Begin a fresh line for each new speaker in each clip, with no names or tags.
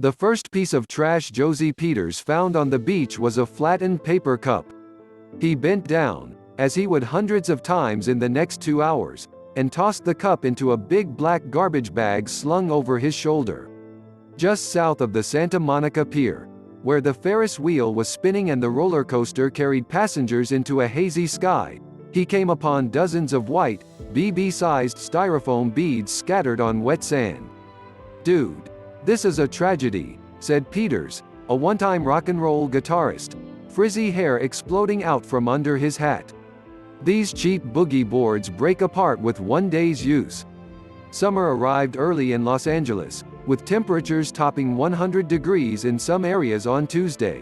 The first piece of trash Josey Peters found on the beach was a flattened paper cup. He bent down, as he would hundreds of times in the next 2 hours, and tossed the cup into a big black garbage bag slung over his shoulder. Just south of the Santa Monica Pier, where the Ferris wheel was spinning and the roller coaster carried passengers into a hazy sky, he came upon dozens of white, BB-sized styrofoam beads scattered on wet sand. "Dude, this is a tragedy," said Peters, a one-time rock and roll guitarist, frizzy hair exploding out from under his hat. "These cheap boogie boards break apart with one day's use." Summer arrived early in Los Angeles, with temperatures topping 100 degrees in some areas on Tuesday.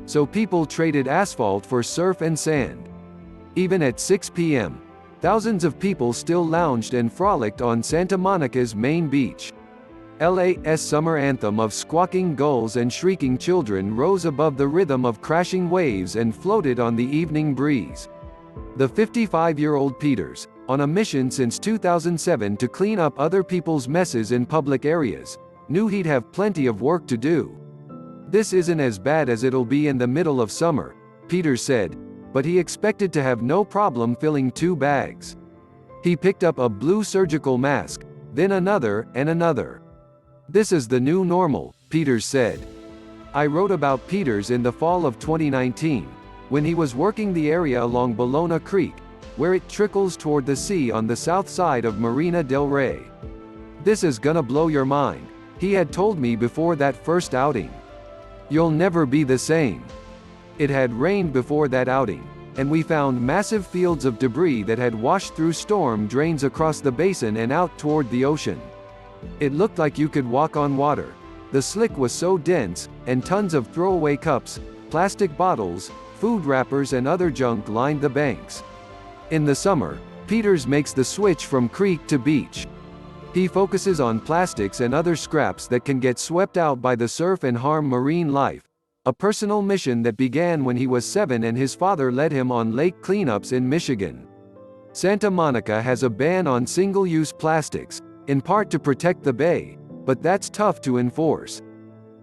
So people traded asphalt for surf and sand. Even at 6 p.m., thousands of people still lounged and frolicked on Santa Monica's main beach. LA's summer anthem of squawking gulls and shrieking children rose above the rhythm of crashing waves and floated on the evening breeze. The 55-year-old Peters, on a mission since 2007 to clean up other people's messes in public areas, knew he'd have plenty of work to do. "This isn't as bad as it'll be in the middle of summer," Peters said, but he expected to have no problem filling 2 bags. He picked up a blue surgical mask, then another, and another. "This is the new normal," Peters said. "I wrote about Peters in the fall of 2019, when he was working the area along Ballona Creek, where it trickles toward the sea on the south side of Marina del Rey. This is gonna blow your mind," he had told me before that first outing. "You'll never be the same." It had rained before that outing, and we found massive fields of debris that had washed through storm drains across the basin and out toward the ocean. It looked like you could walk on water. The slick was so dense, and tons of throwaway cups, plastic bottles, food wrappers and other junk lined the banks. In the summer, Peters makes the switch from creek to beach. He focuses on plastics and other scraps that can get swept out by the surf and harm marine life, a personal mission that began when he was 7 and his father led him on lake cleanups in Michigan. Santa Monica has a ban on single-use plastics, in part to protect the bay, but that's tough to enforce.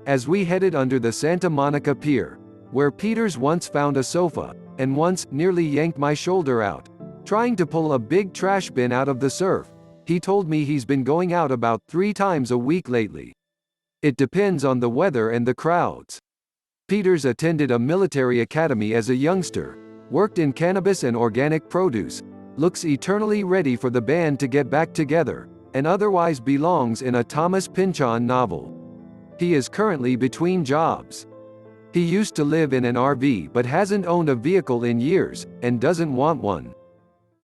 As we headed under the Santa Monica Pier, where Peters once found a sofa, and once nearly yanked my shoulder out, trying to pull a big trash bin out of the surf, he told me he's been going out about 3 times a week lately. It depends on the weather and the crowds. Peters attended a military academy as a youngster, worked in cannabis and organic produce, looks eternally ready for the band to get back together, and otherwise belongs in a Thomas Pynchon novel. He is currently between jobs. He used to live in an RV but hasn't owned a vehicle in years, and doesn't want one.